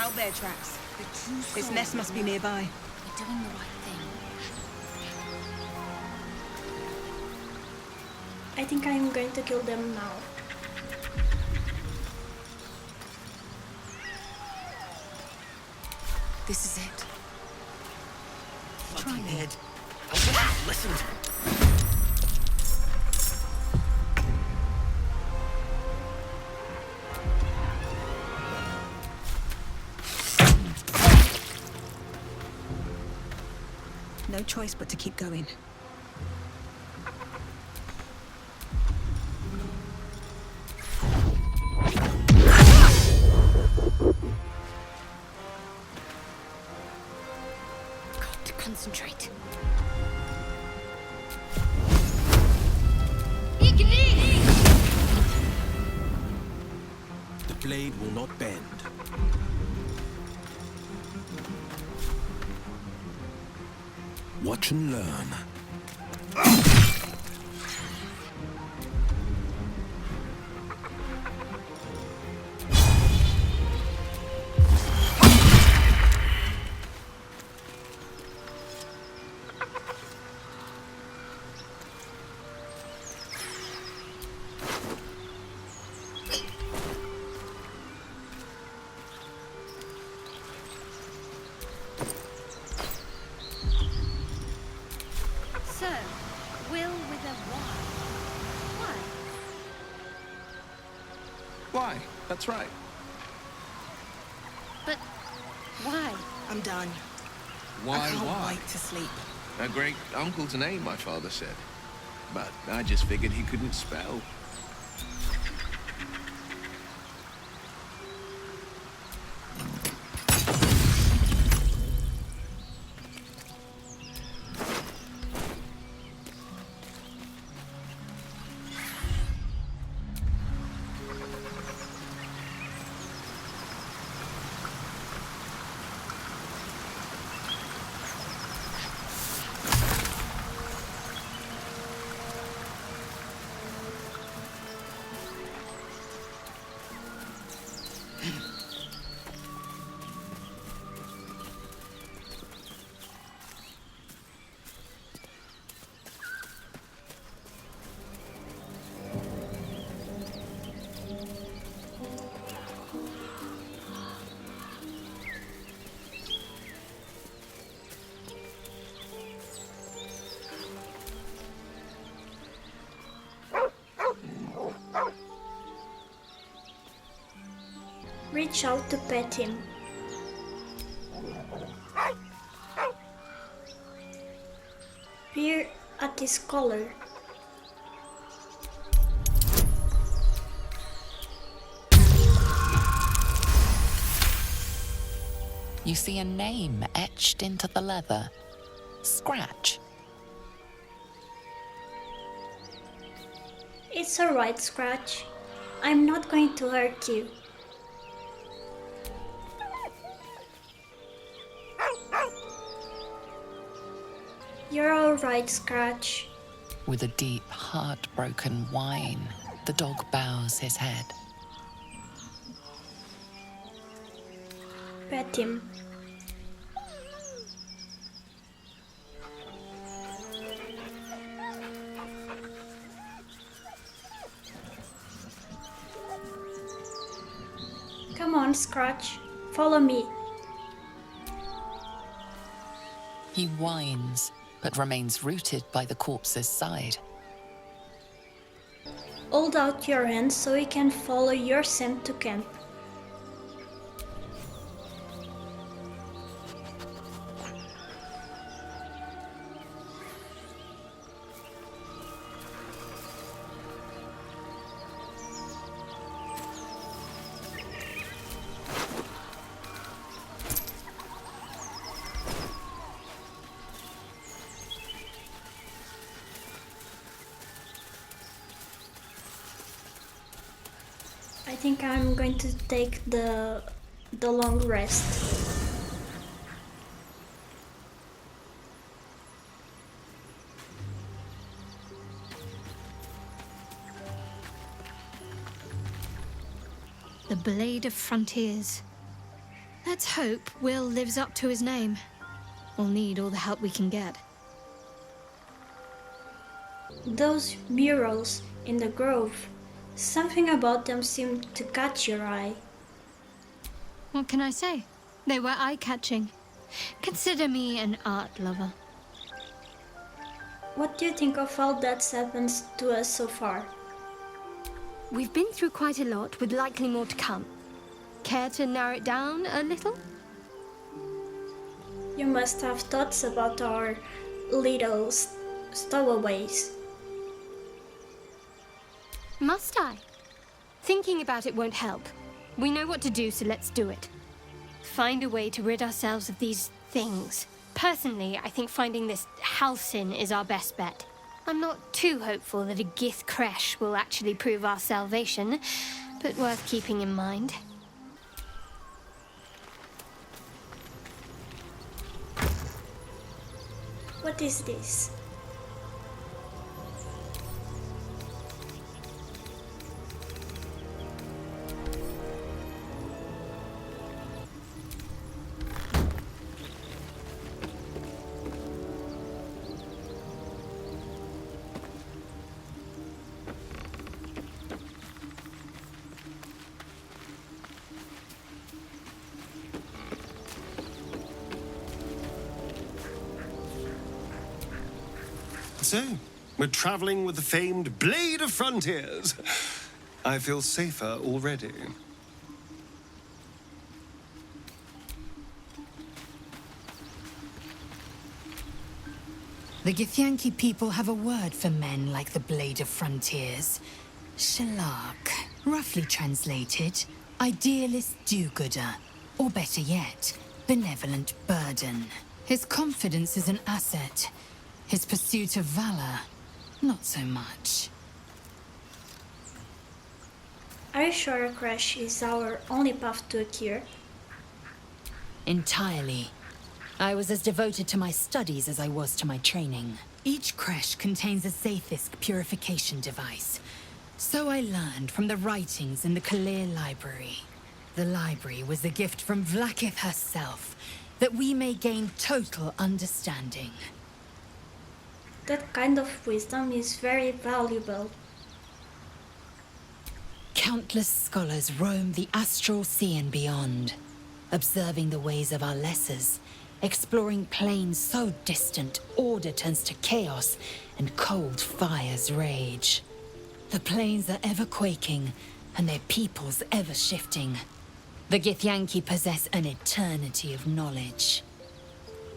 Wild bear tracks. The true Its soul nest of must be war. nearby. We're doing the right thing. I think I'm going to kill them now. This is it. Fucking head. I wish you'd listened. No choice but to keep going. Got to concentrate. The blade will not bend. Watch and learn. So, will with a Y. Why? Why? That's right. But why? I'm done. Why? I can't Why? wait to sleep. A great uncle's name, my father said. But I just figured he couldn't spell. Reach out to pet him. Peer at his collar. You see a name etched into the leather. Scratch. It's alright, Scratch. I'm not going to hurt you. You're alright, Scratch. With a deep, heartbroken whine, the dog bows his head. Pet him. Come on, Scratch. Follow me. He whines, but remains rooted by the corpse's side. Hold out your hand so we can follow your scent to camp. I think I'm going to take the long rest. The Blade of Frontiers. Let's hope Will lives up to his name. We'll need all the help we can get. Those murals in the grove, something about them seemed to catch your eye. What can I say? They were eye-catching. Consider me an art lover. What do you think of all that's happened to us so far? We've been through quite a lot, with likely more to come. Care to narrow it down a little? You must have thoughts about our little stowaways. Must I? Thinking about it won't help. We know what to do, so let's do it. Find a way to rid ourselves of these things. Personally, I think finding this Halcyon is our best bet. I'm not too hopeful that a Gith crash will actually prove our salvation, but worth keeping in mind. What is this? So, we're traveling with the famed Blade of Frontiers. I feel safer already. The Githyanki people have a word for men like the Blade of Frontiers. Shalak. Roughly translated, idealist do-gooder. Or better yet, benevolent burden. His confidence is an asset. His pursuit of valor, not so much. Are you sure a crash is our only path to a cure? Entirely. I was as devoted to my studies as I was to my training. Each creche contains a Zaithisk purification device. So I learned from the writings in the Kalir library. The library was a gift from Vlaakith herself, that we may gain total understanding. That kind of wisdom is very valuable. Countless scholars roam the astral sea and beyond, observing the ways of our lessers, exploring planes so distant order turns to chaos and cold fires rage. The planes are ever quaking, and their peoples ever shifting. The Githyanki possess an eternity of knowledge.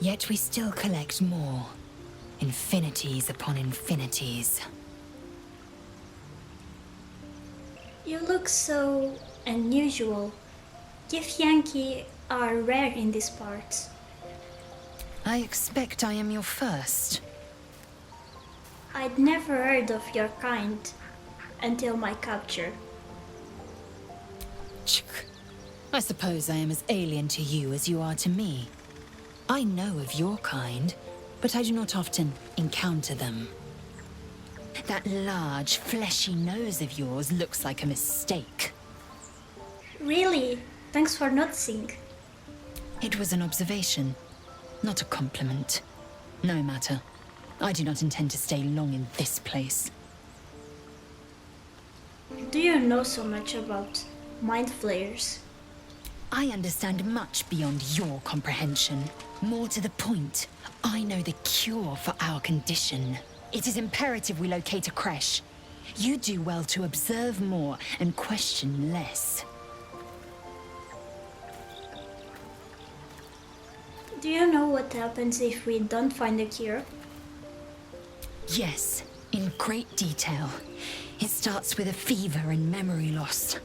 Yet we still collect more. Infinities upon infinities. You look so unusual. Githyanki are rare in these parts. I expect I am your first. I'd never heard of your kind until my capture. I suppose I am as alien to you as you are to me. I know of your kind, but I do not often encounter them. That large, fleshy nose of yours looks like a mistake. Really? Thanks for noticing. It was an observation, not a compliment. No matter. I do not intend to stay long in this place. Do you know so much about mind flayers? I understand much beyond your comprehension. More to the point, I know the cure for our condition. It is imperative we locate a creche. You do well to observe more and question less. Do you know what happens if we don't find a cure? Yes, in great detail. It starts with a fever and memory loss.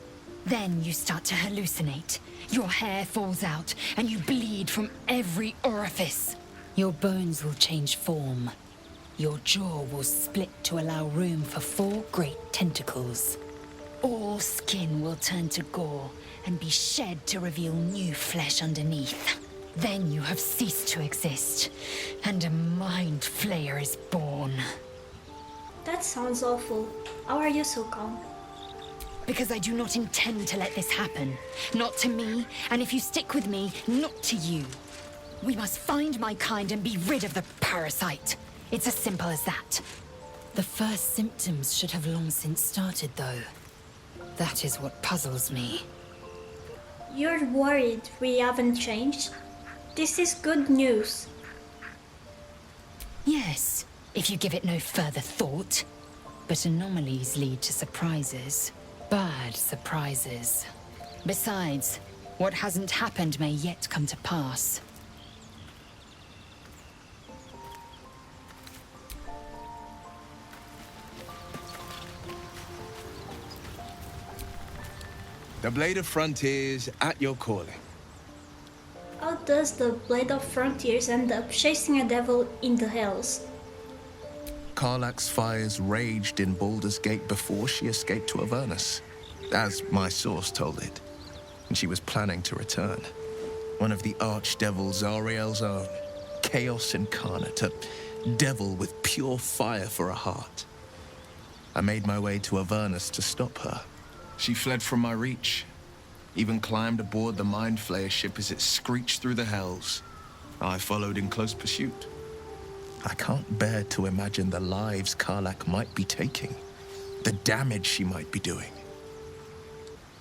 Then you start to hallucinate. Your hair falls out, and you bleed from every orifice. Your bones will change form. Your jaw will split to allow room for 4 great tentacles. All skin will turn to gore and be shed to reveal new flesh underneath. Then you have ceased to exist, and a mind flayer is born. That sounds awful. How are you so calm? Because I do not intend to let this happen. Not to me, and if you stick with me, not to you. We must find my kind and be rid of the parasite. It's as simple as that. The first symptoms should have long since started, though. That is what puzzles me. You're worried we haven't changed? This is good news. Yes, if you give it no further thought. But anomalies lead to surprises. Bad surprises. Besides, what hasn't happened may yet come to pass. The Blade of Frontiers at your calling. How does the Blade of Frontiers end up chasing a devil in the hells? Karlach's fires raged in Baldur's Gate before she escaped to Avernus, as my source told it, and she was planning to return. One of the archdevils Zariel's own, chaos incarnate, a devil with pure fire for a heart. I made my way to Avernus to stop her. She fled from my reach, even climbed aboard the Mind Flayer ship as it screeched through the hells. I followed in close pursuit. I can't bear to imagine the lives Karlach might be taking, the damage she might be doing.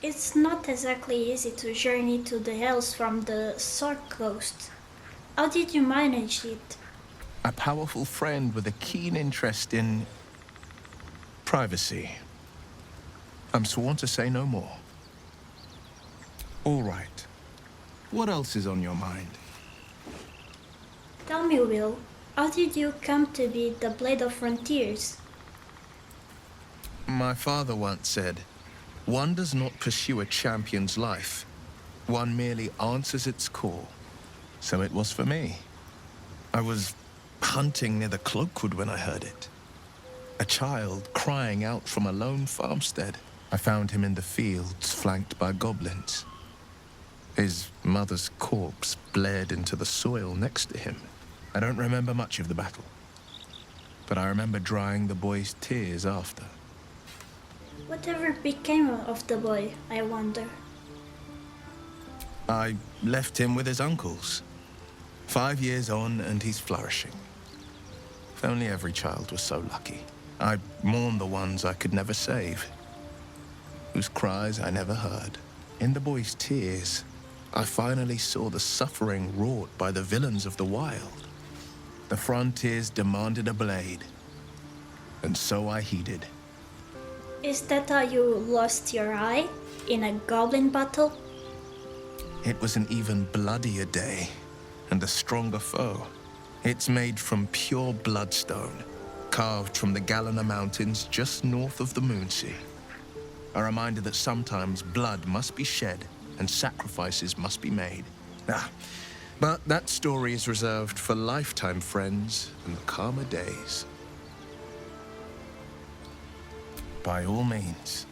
It's not exactly easy to journey to the hells from the Sword Coast. How did you manage it? A powerful friend with a keen interest in privacy. I'm sworn to say no more. All right. What else is on your mind? Tell me, Will, how did you come to be the Blade of Frontiers? My father once said, one does not pursue a champion's life. One merely answers its call. So it was for me. I was hunting near the Cloakwood when I heard it. A child crying out from a lone farmstead. I found him in the fields, flanked by goblins. His mother's corpse blared into the soil next to him. I don't remember much of the battle, but I remember drying the boy's tears after. Whatever became of the boy, I wonder. I left him with his uncles. 5 years on, and he's flourishing. If only every child was so lucky. I mourn the ones I could never save, whose cries I never heard. In the boy's tears, I finally saw the suffering wrought by the villains of the wild. The frontiers demanded a blade, and so I heeded. Is that how you lost your eye? In a goblin battle? It was an even bloodier day, and a stronger foe. It's made from pure bloodstone, carved from the Galena Mountains just north of the Moonsea. A reminder that sometimes blood must be shed and sacrifices must be made. But that story is reserved for lifetime friends and the calmer days. By all means.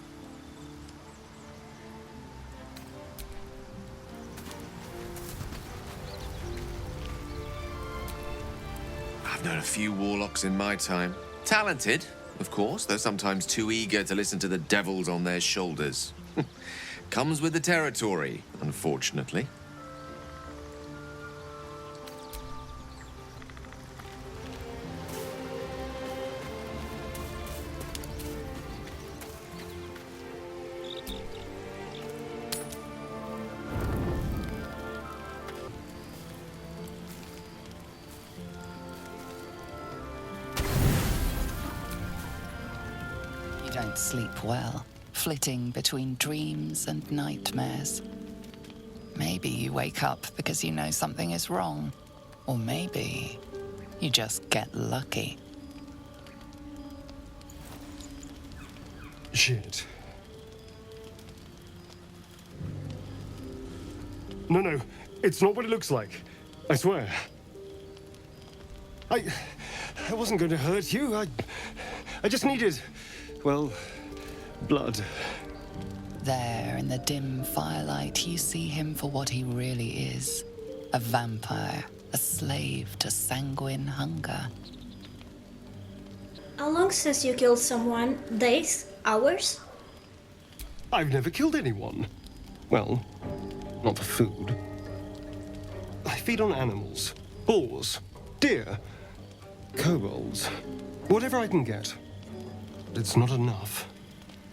I've known a few warlocks in my time. Talented, of course, though sometimes too eager to listen to the devils on their shoulders. Comes with the territory, unfortunately. You don't sleep well, flitting between dreams and nightmares. Maybe you wake up because you know something is wrong. Or maybe you just get lucky. Shit. No, it's not what it looks like. I swear. I wasn't going to hurt you. I just needed, well, blood. There, in the dim firelight, you see him for what he really is. A vampire, a slave to sanguine hunger. How long since you killed someone? Days? Hours? I've never killed anyone. Well, not for food. I feed on animals. Boars. Deer. Kobolds. Whatever I can get. But it's not enough.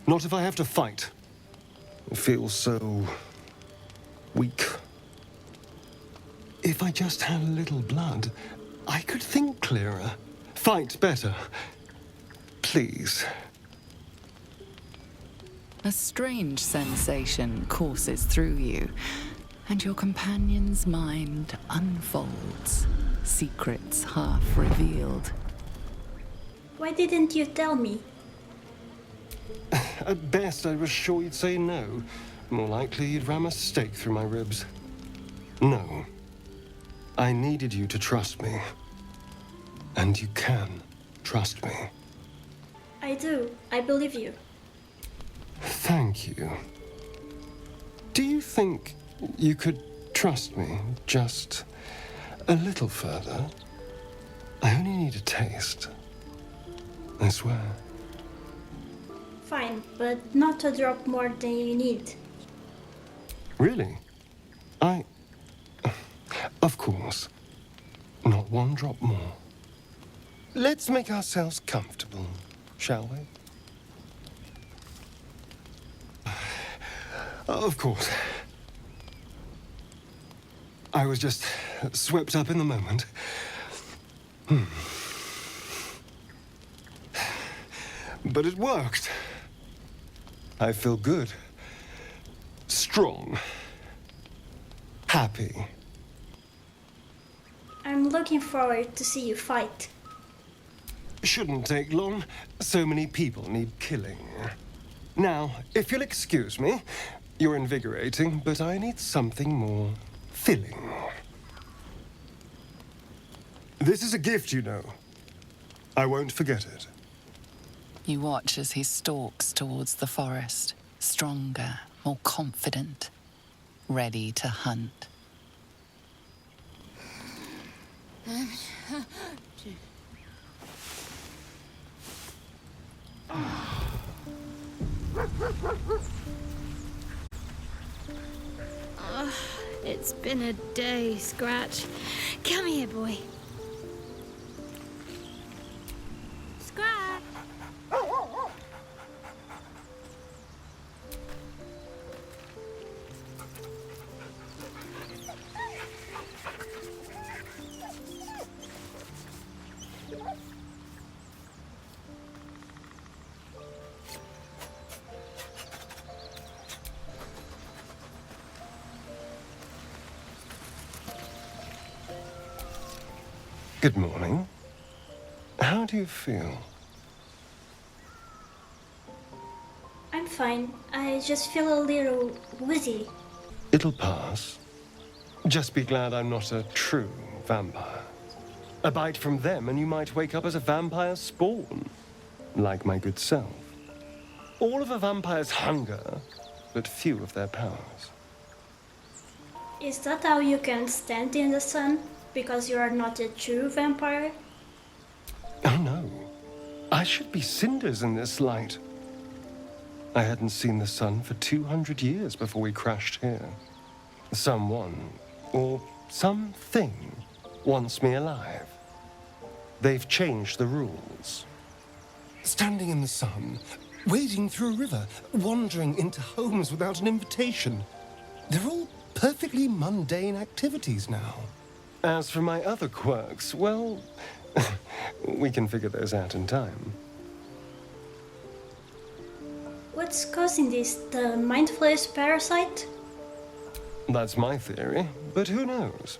Not if I have to fight. I feel so... weak. If I just had a little blood, I could think clearer. Fight better. Please. A strange sensation courses through you, and your companion's mind unfolds, secrets half revealed. Why didn't you tell me? At best, I was sure you'd say no. More likely, you'd ram a stake through my ribs. No. I needed you to trust me. And you can trust me. I do. I believe you. Thank you. Do you think you could trust me just a little further? I only need a taste. I swear. Fine, but not a drop more than you need. Really? Of course. Not one drop more. Let's make ourselves comfortable, shall we? Of course. I was just swept up in the moment. But it worked. I feel good. Strong. Happy. I'm looking forward to see you fight. Shouldn't take long. So many people need killing. Now, if you'll excuse me, you're invigorating, but I need something more filling. This is a gift, you know. I won't forget it. You watch as he stalks towards the forest, stronger, more confident, ready to hunt. It's been a day, Scratch. Come here, boy. Scratch! Good morning. How do you feel? I'm fine. I just feel a little woozy. It'll pass. Just be glad I'm not a true vampire. A bite from them and you might wake up as a vampire spawn. Like my good self. All of a vampire's hunger, but few of their powers. Is that how you can stand in the sun? Because you are not a true vampire? Oh no. I should be cinders in this light. I hadn't seen the sun for 200 years before we crashed here. Someone, or something, wants me alive. They've changed the rules. Standing in the sun, wading through a river, wandering into homes without an invitation. They're all perfectly mundane activities now. As for my other quirks, well, we can figure those out in time. What's causing this? The mindfulness parasite? That's my theory, but who knows?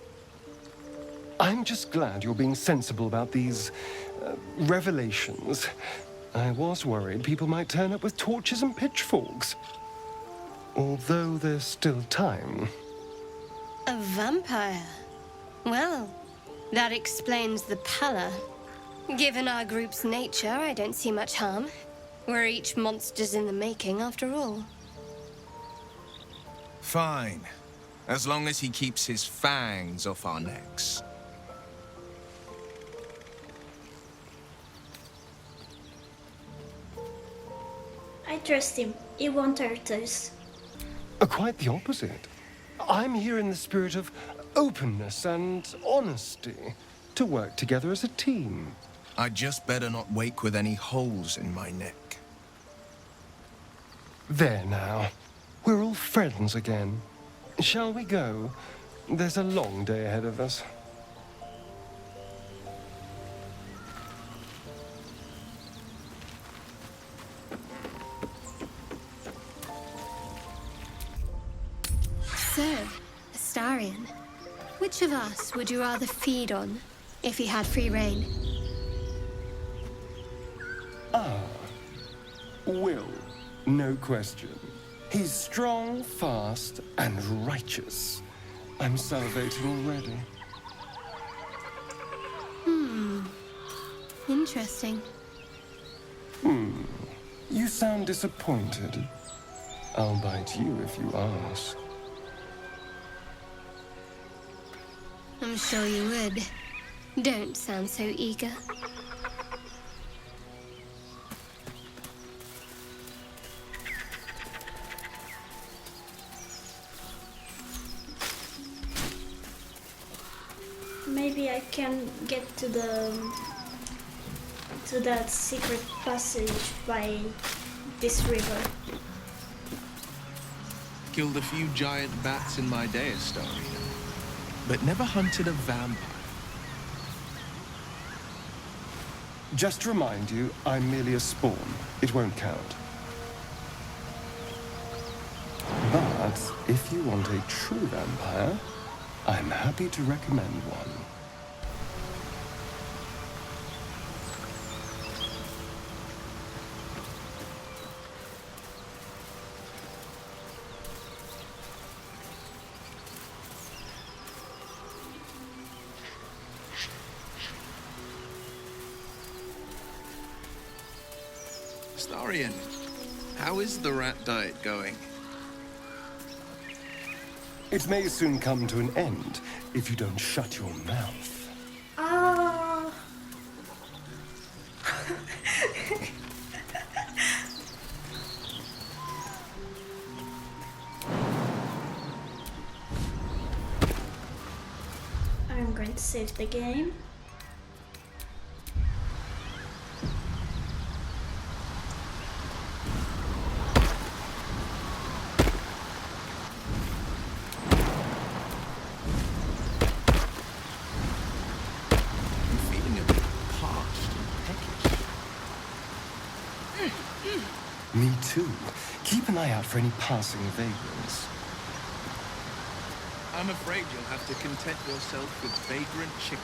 I'm just glad you're being sensible about these revelations. I was worried people might turn up with torches and pitchforks. Although there's still time. A vampire? Well, that explains the pallor. Given our group's nature, I don't see much harm. We're each monsters in the making, after all. Fine. As long as he keeps his fangs off our necks. I Trust him, he won't hurt us. Quite the opposite. I'm here in the spirit of openness and honesty, to work together as a team. I'd just better not wake with any holes in my neck. There now. We're all friends again. Shall we go? There's a long day ahead of us. So, Astarion, which of us would you rather feed on if you had free reign? Will, no question. He's strong, fast, and righteous. I'm salivating already. Interesting. You sound disappointed. I'll bite you if you ask. I'm sure you would. Don't sound so eager. Maybe I can get to that secret passage by this river. Killed a few giant bats in my day, Astarion, but never hunted a vampire. Just to remind you, I'm merely a spawn. It won't count. But if you want a true vampire, I'm happy to recommend one. Astarion, how is the rat diet going? It may soon come to an end if you don't shut your mouth. Ah. I'm going to save the game. I'm feeling a bit parched and peckish. Me too. Keep an eye out for any passing vagrants. I'm afraid you'll have to content yourself with vagrant chickens.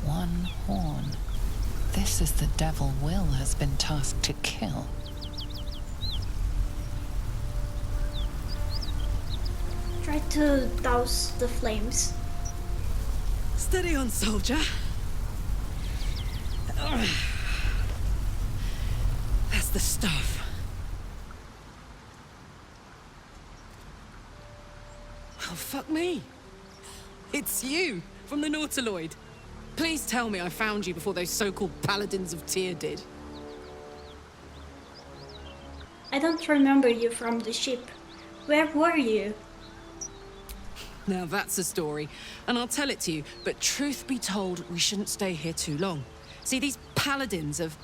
One horn. This is the devil Will has been tasked to kill. Try to douse the flames. Steady on, soldier. That's the stuff. Oh, fuck me. It's you, from the Nautiloid. Please tell me I found you before those so-called paladins of Tyr did. I don't remember you from the ship. Where were you? Now that's a story, and I'll tell it to you, but truth be told, we shouldn't stay here too long. See, these paladins of...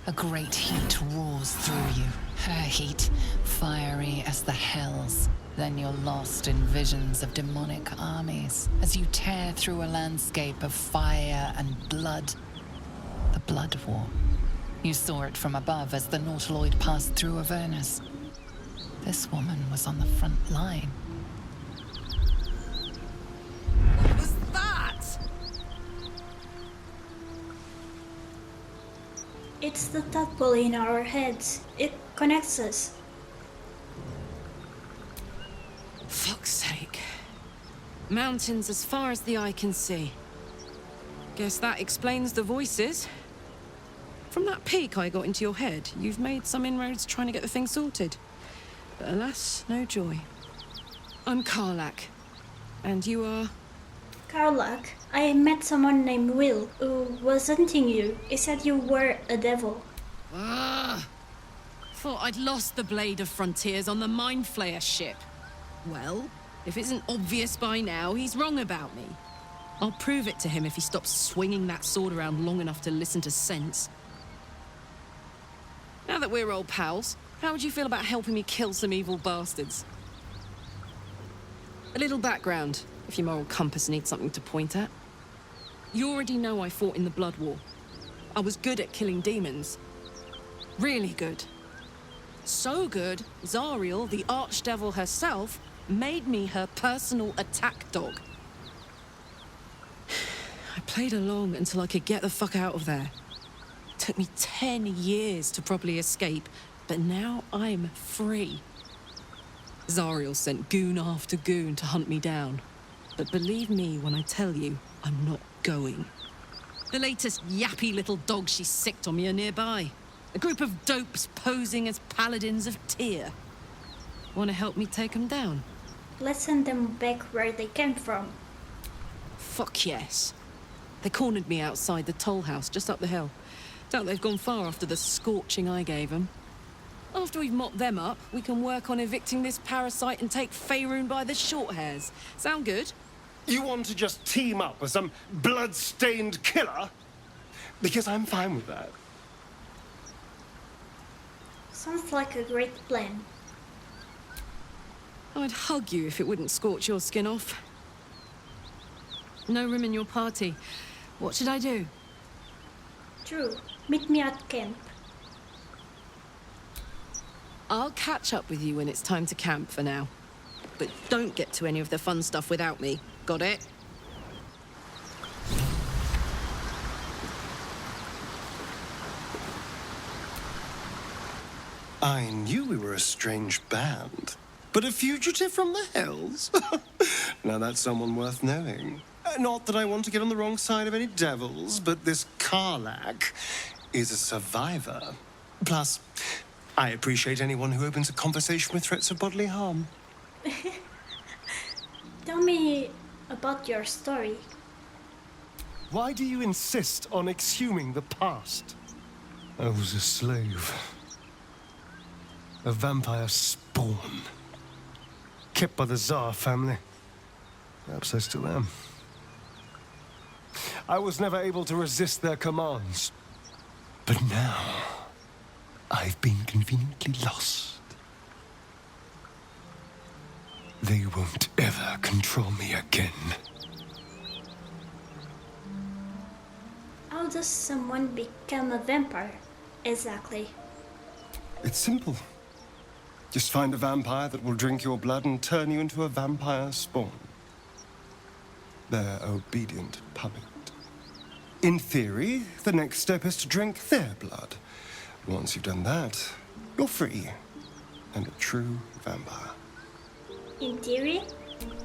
A great heat roars through you. Her heat, fiery as the hells. Then you're lost in visions of demonic armies as you tear through a landscape of fire and blood. The Blood War. You saw it from above as the Nautiloid passed through Avernus. This woman was on the front line. It's the tadpole in our heads. It connects us. Fuck's sake. Mountains as far as the eye can see. Guess that explains the voices. From that peek I got into your head, you've made some inroads trying to get the thing sorted. But alas, no joy. I'm Karlak. And you are? Karlak, I met someone named Will who was hunting you. He said you were a devil. Ah! Thought I'd lost the Blade of Frontiers on the Mind Flayer ship. Well, if it isn't obvious by now, he's wrong about me. I'll prove it to him if he stops swinging that sword around long enough to listen to sense. Now that we're old pals, how would you feel about helping me kill some evil bastards? A little background, if your moral compass needs something to point at. You already know I fought in the Blood War. I was good at killing demons. Really good. So good, Zariel, the Archdevil herself, made me her personal attack dog. I played along until I could get the fuck out of there. Took me 10 years to properly escape, but now I'm free. Zariel sent goon after goon to hunt me down. But believe me when I tell you, I'm not going. The latest yappy little dogs she sicked on me are nearby. A group of dopes posing as paladins of Tyr. Want to help me take them down? Let's send them back where they came from. Fuck yes. They cornered me outside the toll house just up the hill. Doubt they've gone far after the scorching I gave them. After we've mopped them up, we can work on evicting this parasite and take Faerun by the short hairs. Sound good? You want to just team up with some blood-stained killer? Because I'm fine with that. Sounds like a great plan. I'd hug you if it wouldn't scorch your skin off. No room in your party. What should I do? True. Meet me at camp. I'll catch up with you when it's time to camp for now. But don't get to any of the fun stuff without me. Got it? I knew we were a strange band, but a fugitive from the Hells? Now that's someone worth knowing. Not that I want to get on the wrong side of any devils, but this Karlak is a survivor. Plus, I appreciate anyone who opens a conversation with threats of bodily harm. Tell me about your story. Why do you insist on exhuming the past? I was a slave. A vampire spawn. Kept by the Tsar family. Perhaps I still am. I was never able to resist their commands. But now, I've been conveniently lost. They won't ever control me again. How does someone become a vampire, exactly? It's simple. Just find a vampire that will drink your blood and turn you into a vampire spawn. Their obedient puppet. In theory, the next step is to drink their blood. Once you've done that, you're free. And a true vampire. In theory?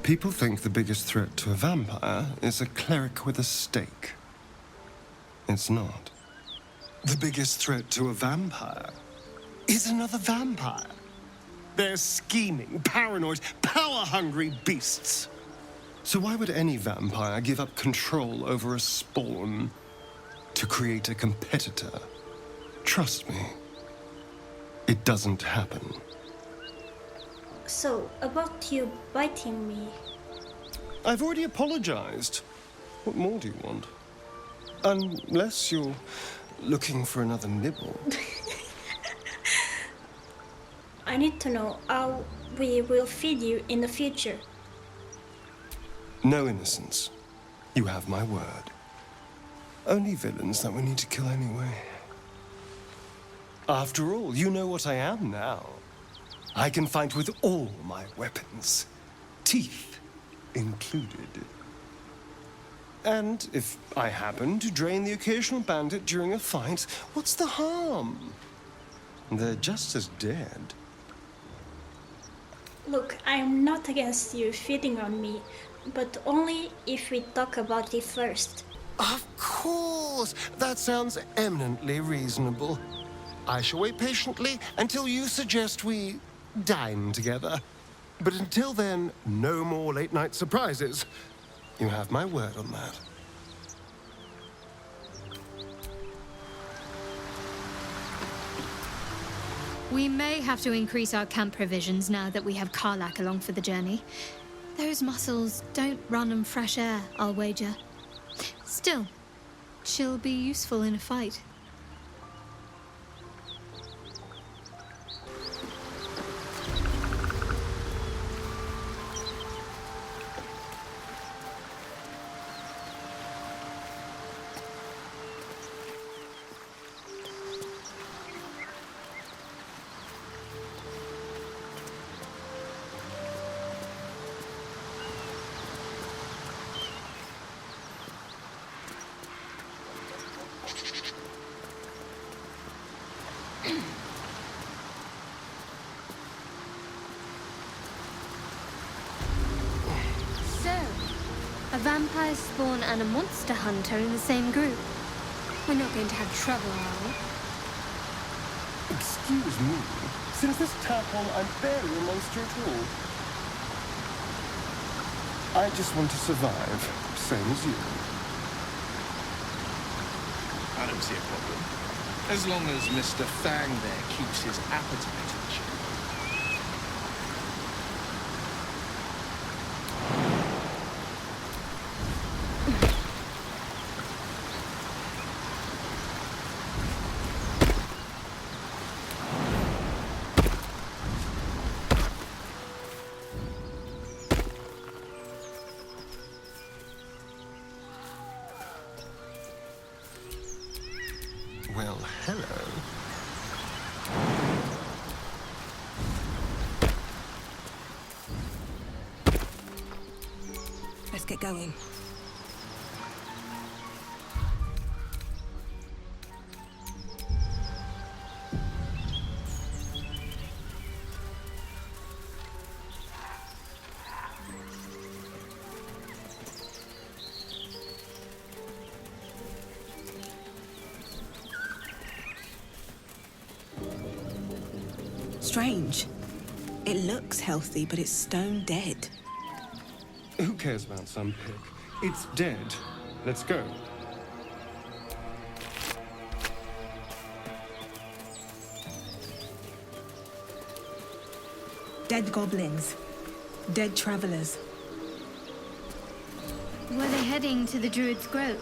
People think the biggest threat to a vampire is a cleric with a stake. It's not. The biggest threat to a vampire is another vampire. They're scheming, paranoid, power-hungry beasts. So why would any vampire give up control over a spawn to create a competitor? Trust me, it doesn't happen. So, about you biting me. I've already apologized. What more do you want? Unless you're looking for another nibble. I need to know how we will feed you in the future. No innocence. You have my word. Only villains that we need to kill anyway. After all, you know what I am now. I can fight with all my weapons, teeth included. And if I happen to drain the occasional bandit during a fight, what's the harm? They're just as dead. Look, I'm not against you feeding on me, but only if we talk about it first. Of course! That sounds eminently reasonable. I shall wait patiently until you suggest we dine together. But until then, no more late-night surprises. You have my word on that. We may have to increase our camp provisions now that we have Karlak along for the journey. Those muscles don't run on fresh air, I'll wager. Still, she'll be useful in a fight. A vampire spawn and a monster hunter in the same group. We're not going to have trouble, are we? Excuse me. Since this tadpole, I'm barely a monster at all. I just want to survive, same as you. I don't see a problem. As long as Mr. Fang there keeps his appetite in check. Well, hello. Let's get going. Strange. It looks healthy, but it's stone dead. Who cares about some pig? It's dead. Let's go. Dead goblins. Dead travelers. Were they heading to the Druid's Grove?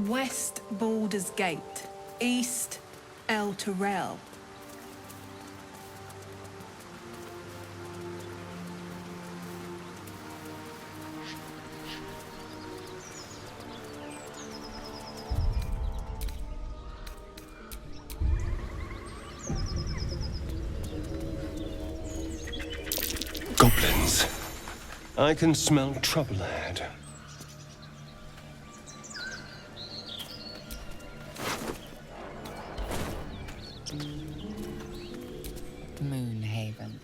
West Baldur's Gate. East El Terrell. Goblins. I can smell trouble ahead. Moonhaven.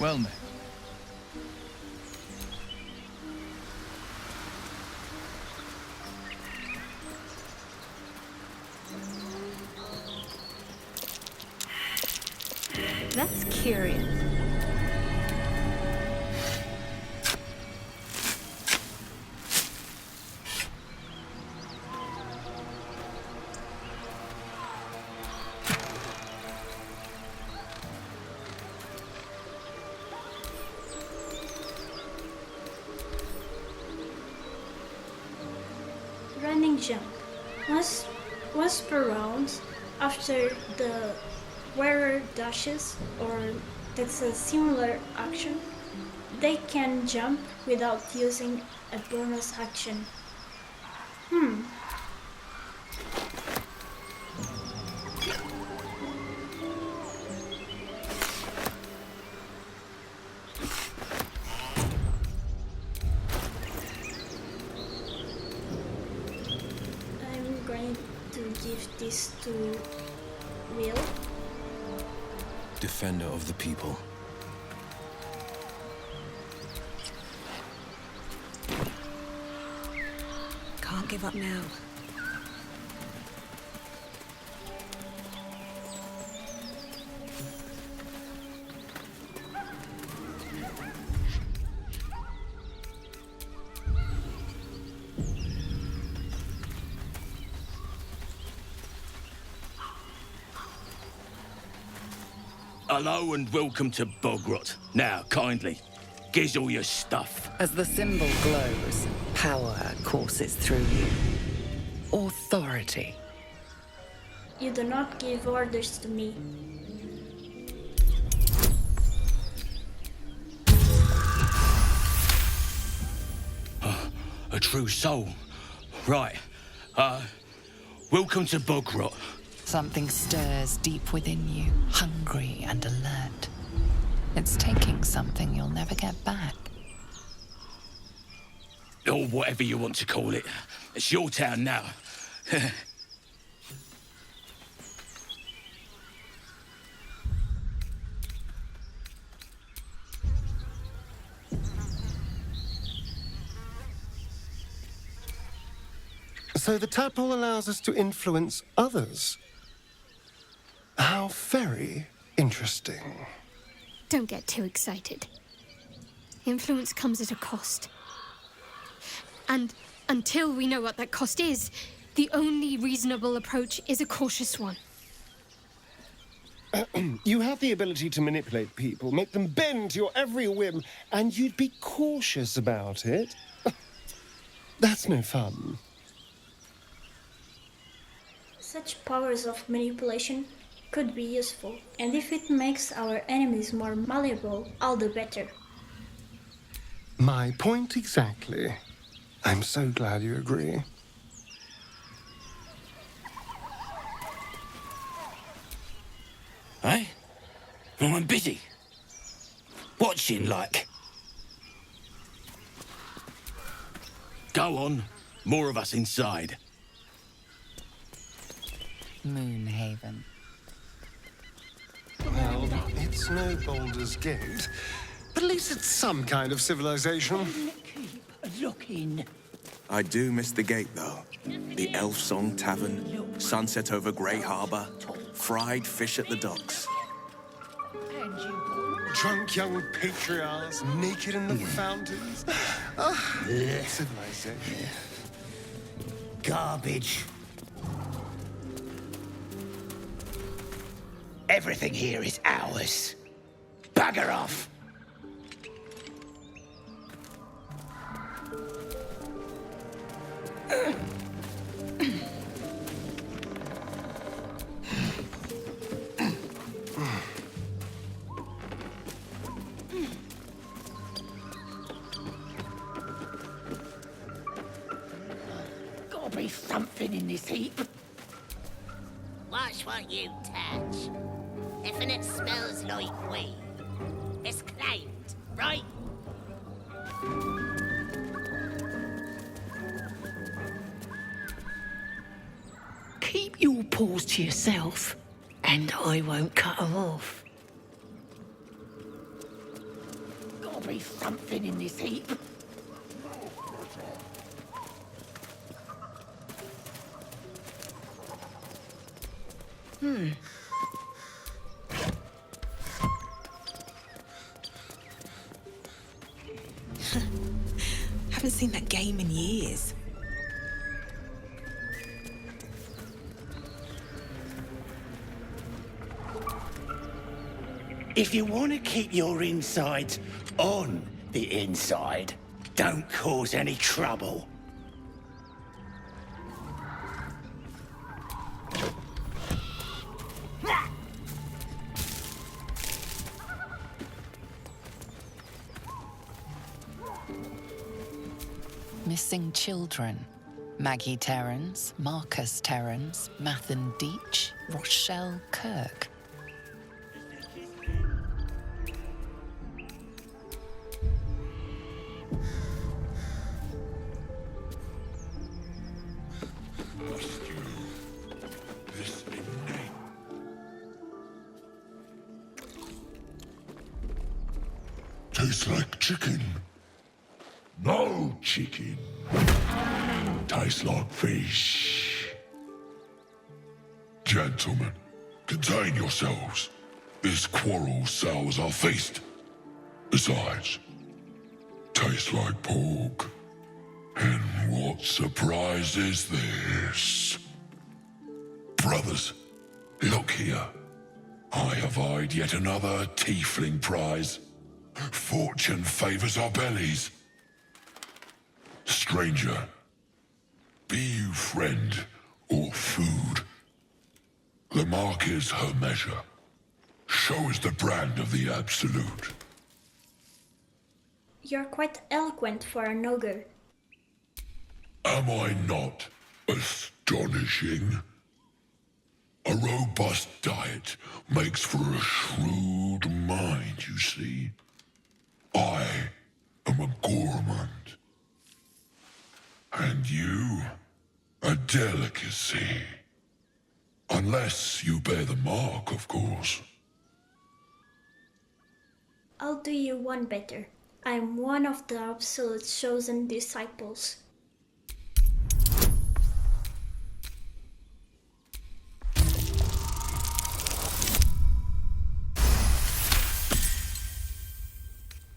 Well met. That's curious. Running jump. Once per round, after the wearer dashes or takes a similar action, they can jump without using a bonus action. I'm going to give this to Will. Defender of the people. Can't give up now. Hello and welcome to Bogrot. Now, kindly, gives all your stuff. As the symbol glows, power courses through you. Authority. You do not give orders to me. A true soul. Right. Welcome to Bogrot. Something stirs deep within you, hungry and alert. It's taking something you'll never get back. Or whatever you want to call it. It's your town now. So the tadpole allows us to influence others. How very interesting. Don't get too excited. Influence comes at a cost. And until we know what that cost is, the only reasonable approach is a cautious one. You have the ability to manipulate people, make them bend to your every whim, and you'd be cautious about it? That's no fun. Such powers of manipulation could be useful, and if it makes our enemies more malleable, all the better. My point exactly. I'm so glad you agree. Eh? Well, I'm busy. Watching, like. Go on. More of us inside. Moonhaven. Well, it's no Baldur's Gate, but at least it's some kind of civilization. Keep looking. I do miss the gate, though. The Elf Song Tavern, sunset over Grey Harbour, fried fish at the docks. And you Drunk young patriarchs, naked in the fountains. Civilization. Garbage. Everything here is ours. Bugger off. Gotta be something in this heap. Watch what you touch. If it smells like weed, it's claimed, right? Keep your paws to yourself, and I won't cut them off. gotta be something in this heap. Haven't seen that game in years. If you want to keep your insides on the inside, don't cause any trouble. Missing children. Maggie Terrans, Marcus Terrans, Mathan Deach, Rochelle Kirk. Tastes like chicken. No chicken. Tastes like fish. Gentlemen, contain yourselves. This quarrel sours our feast. Besides, tastes like pork. And what surprise is this? Brothers, look here. I have eyed yet another tiefling prize. Fortune favors our bellies. Stranger, be you friend or food, the mark is her measure. Show us the brand of the absolute. You're quite eloquent for an ogre. Am I not astonishing? A robust diet makes for a shrewd mind, you see. I am a gourmand. And you, a delicacy. Unless you bear the mark, of course. I'll do you one better. I'm one of the absolute chosen disciples.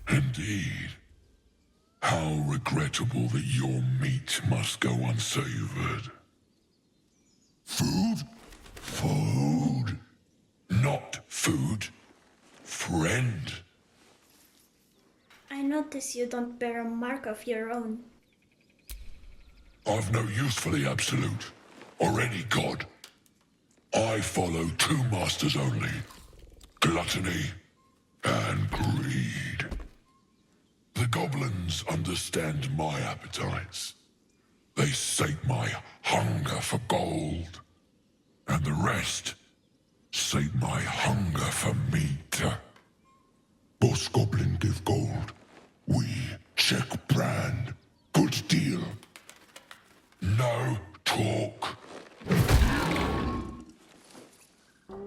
Indeed. How regrettable that your meat must go unsavored. Food? Food. Not food. Friend. I notice you don't bear a mark of your own. I've no use for the absolute, or any god. I follow two masters only. Gluttony and greed. The goblins understand my appetites. They sate my hunger for gold. And the rest sate my hunger for meat. Boss goblin give gold. We check brand. Good deal. No talk.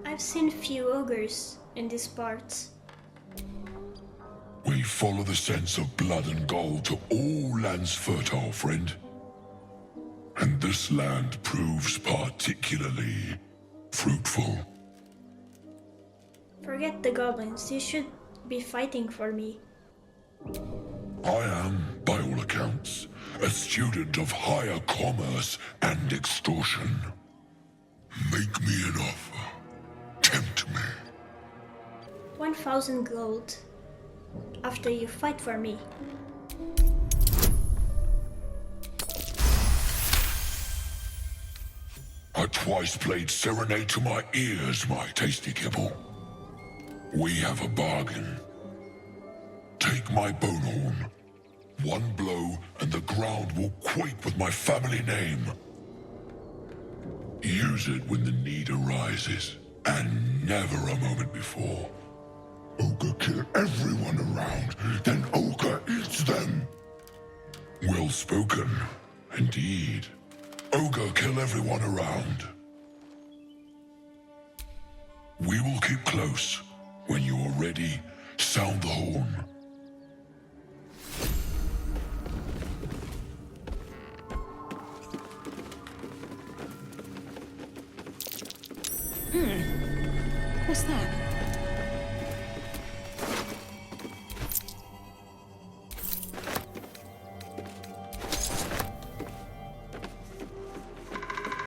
I've seen few ogres in these parts. We follow the sense of blood and gold to all lands fertile, friend. And this land proves particularly fruitful. Forget the goblins, you should be fighting for me. I am, by all accounts, a student of higher commerce and extortion. Make me an offer. Tempt me. 1,000 gold. After you fight for me. A twice-played serenade to my ears, my tasty kibble. We have a bargain. Take my bone horn. One blow and the ground will quake with my family name. Use it when the need arises, and never a moment before. Ogre kill everyone around, then Ogre eats them. Well spoken, indeed. Ogre kill everyone around. We will keep close. When you are ready, sound the horn. What's that?